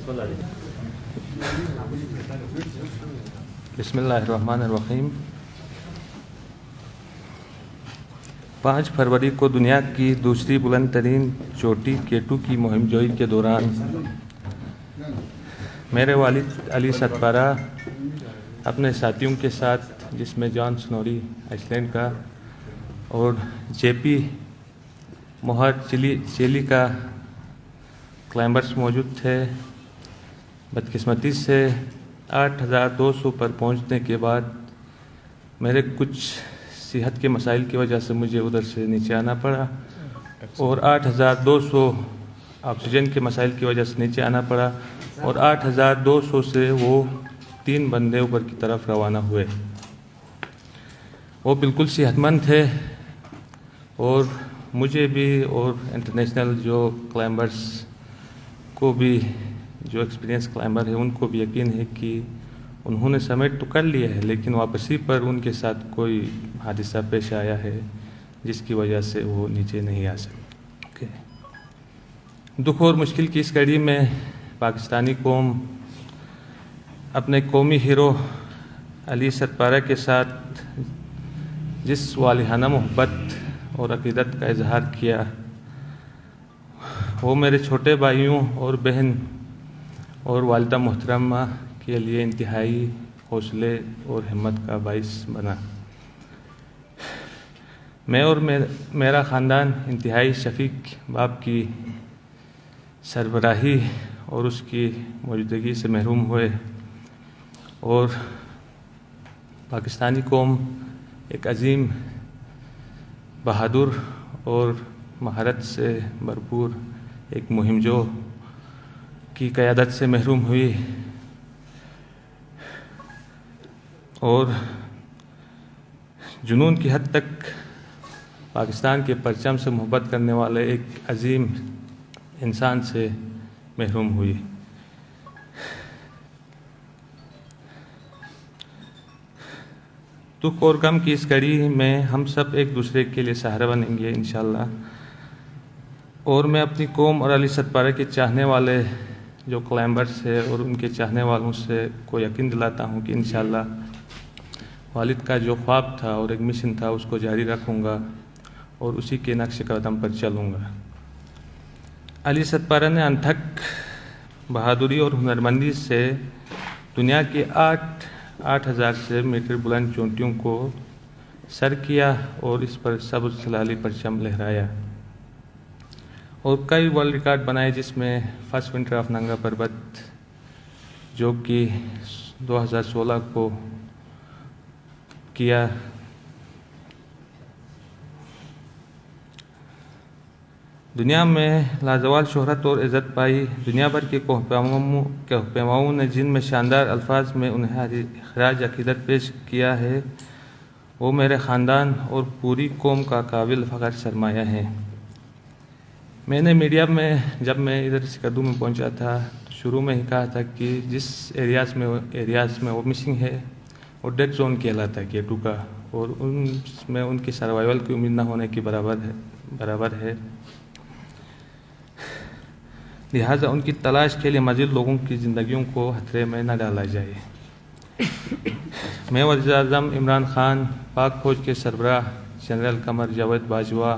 بسم اللہ الرحمن الرحیم۔ 5 فروری کو دنیا کی دوسری بلند ترین چوٹی K2 کی مہم جوئی کے دوران میرے والد علی ستپارہ اپنے ساتھیوں کے ساتھ، جس میں جان سنوری آئس لینڈ کا اور JP موہر چیلی کا کلائمبرز موجود تھے، بدقسمتی سے 8200 پر پہنچنے کے بعد میرے کچھ صحت کے مسائل کی وجہ سے مجھے ادھر سے نیچے آنا پڑا، اور 8200 آکسیجن کے مسائل کی وجہ سے نیچے آنا پڑا، اور 8200 سے وہ 3 بندے اوپر کی طرف روانہ ہوئے۔ وہ بالکل صحت مند تھے، اور مجھے بھی اور انٹرنیشنل جو کلائمبرز کو بھی، جو ایکسپیرینس کلائمبر ہیں، ان کو بھی یقین ہے کہ انہوں نے سمٹ تو کر لیا ہے، لیکن واپسی پر ان کے ساتھ کوئی حادثہ پیش آیا ہے جس کی وجہ سے وہ نیچے نہیں آ سکے۔ دکھ اور مشکل کی اس گھڑی میں پاکستانی قوم اپنے قومی ہیرو علی ستپارہ کے ساتھ جس والہانہ محبت اور عقیدت کا اظہار کیا، وہ میرے چھوٹے بھائیوں اور بہن اور والدہ محترمہ کے لیے انتہائی حوصلے اور ہمت کا باعث بنا۔ میں اور میرا خاندان انتہائی شفیق باپ کی سربراہی اور اس کی موجودگی سے محروم ہوئے، اور پاکستانی قوم ایک عظیم، بہادر اور مہارت سے بھرپور ایک مہم جو کی قیادت سے محروم ہوئی، اور جنون کی حد تک پاکستان کے پرچم سے محبت کرنے والے ایک عظیم انسان سے محروم ہوئی۔ دکھ اور غم کی اس گھڑی میں ہم سب ایک دوسرے کے لیے سہارا بنیں گے انشاءاللہ، اور میں اپنی قوم اور علی ستپارہ کے چاہنے والے جو کلائمبرز ہیں اور ان کے چاہنے والوں سے کو یقین دلاتا ہوں کہ انشاءاللہ والد کا جو خواب تھا اور ایک مشن تھا اس کو جاری رکھوں گا اور اسی کے نقش قدم پر چلوں گا۔ علی ستپارہ نے انتھک بہادری اور ہنرمندی سے دنیا کی 8000 سے میٹر بلند چوٹیوں کو سر کیا اور اس پر سبز سلالی پرچم لہرایا، اور کئی ورلڈ ریکارڈ بنائے، جس میں فرسٹ ونٹر آف ننگا پربت جو کہ 2016 کو کیا۔ دنیا میں لازوال شہرت اور عزت پائی۔ دنیا بھر کے کوہ نے جن میں شاندار الفاظ میں انہیں خراج عقیدت پیش کیا ہے، وہ میرے خاندان اور پوری قوم کا قابل فخر سرمایہ ہے۔ میں نے میڈیا میں جب میں ادھر سکردو میں پہنچا تھا تو شروع میں ہی کہا تھا کہ جس ایریاز میں وہ مسنگ ہے وہ ڈیڈ زون کہلاتا ہے K2 کا، اور ان میں ان کی سروائیول کی امید نہ ہونے کے برابر ہے، لہٰذا ان کی تلاش کے لیے مزید لوگوں کی زندگیوں کو خطرے میں نہ ڈالا جائے۔ میں وزیر اعظم عمران خان، پاک فوج کے سربراہ جنرل قمر جاوید باجوہ،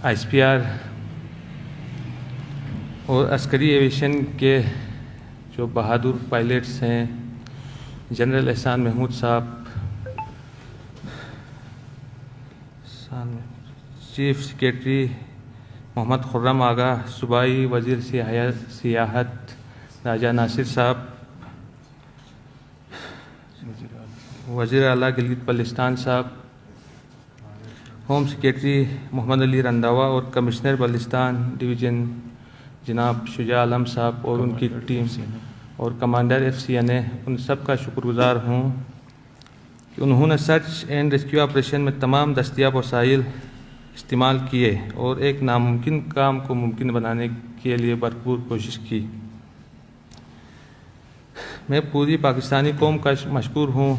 ISPR اور عسکری ایویشن کے جو بہادر پائلٹس ہیں، جنرل احسان محمود صاحب، چیف سیکریٹری محمد خرم آغا، صوبائی وزیر سیاحت راجہ ناصر صاحب، وزیر اعلیٰ گلگت بلتستان صاحب، ہوم سیکریٹری محمد علی رنداوا اور کمشنر بلتستان ڈویژن جناب شجاع عالم صاحب اور ان کی ٹیم، اور کمانڈر FCNA، ان سب کا شکر گزار ہوں کہ انہوں نے سرچ اینڈ ریسکیو آپریشن میں تمام دستیاب وسائل استعمال کیے اور ایک ناممکن کام کو ممکن بنانے کے لیے بھرپور کوشش کی۔ میں پوری پاکستانی قوم کا مشکور ہوں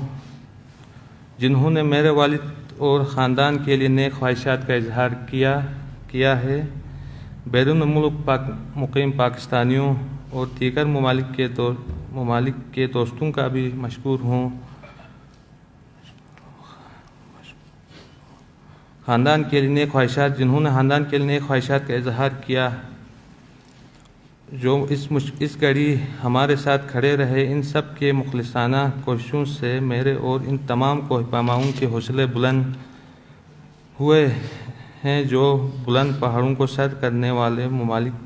جنہوں نے میرے والد اور خاندان کے لیے نیک خواہشات کا اظہار کیا ہے۔ بیرون ملک مقیم پاکستانیوں اور دیگر ممالک کے دوستوں کا بھی مشکور ہوں، خاندان کے لیے نیک خواہشات جنہوں نے خاندان کے لیے نیک خواہشات کا اظہار کیا، جو اس گھڑی ہمارے ساتھ کھڑے رہے، ان سب کے مخلصانہ کوششوں سے میرے اور ان تمام کوہ پیماؤں کے حوصلے بلند ہوئے ہیں جو بلند پہاڑوں کو سر کرنے والے ممالک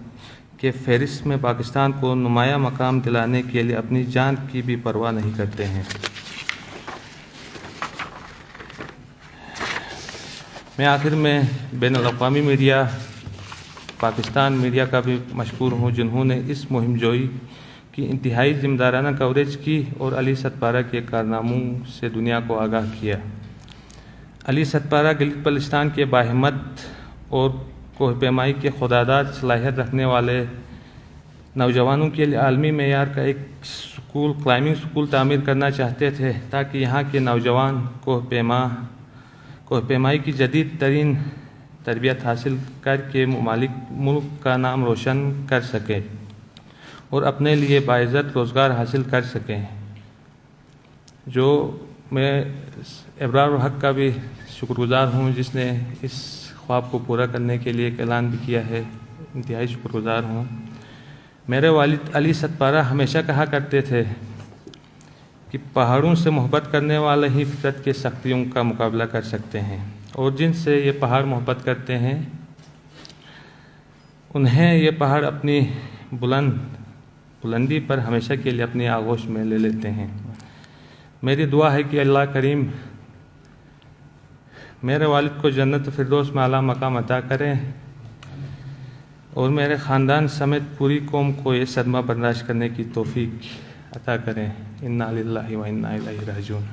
کے فہرست میں پاکستان کو نمایاں مقام دلانے کے لیے اپنی جان کی بھی پرواہ نہیں کرتے ہیں۔ میں آخر میں بین الاقوامی میڈیا، پاکستان میڈیا کا بھی مشکور ہوں جنہوں نے اس مہم جوئی کی انتہائی ذمہ دارانہ کوریج کی اور علی ستپارہ کے کارناموں سے دنیا کو آگاہ کیا۔ علی ستپارہ گلگت بلتستان کے باہمت اور کوہ پیمائی کے خودداد صلاحیت رکھنے والے نوجوانوں کے لیے عالمی معیار کا ایک کلائمبنگ سکول تعمیر کرنا چاہتے تھے تاکہ یہاں کے نوجوان کوہ پیمائی کی جدید ترین تربیت حاصل کر کے ملک کا نام روشن کر سکیں اور اپنے لیے باعزت روزگار حاصل کر سکیں۔ جو میں ابرار الحق کا بھی شکر گزار ہوں جس نے اس خواب کو پورا کرنے کے لیے ایک اعلان بھی کیا ہے، انتہائی شکر گزار ہوں۔ میرے والد علی ستپارہ ہمیشہ کہا کرتے تھے کہ پہاڑوں سے محبت کرنے والے ہی فطرت کی سختیوں کا مقابلہ کر سکتے ہیں، اور جن سے یہ پہاڑ محبت کرتے ہیں انہیں یہ پہاڑ اپنی بلندی پر ہمیشہ کے لیے اپنی آغوش میں لے لیتے ہیں۔ میری دعا ہے کہ اللہ کریم میرے والد کو جنت فردوس میں اعلیٰ مقام عطا کریں اور میرے خاندان سمیت پوری قوم کو یہ صدمہ برداشت کرنے کی توفیق عطا کریں۔ انا للہ و انا الیہ راجعون۔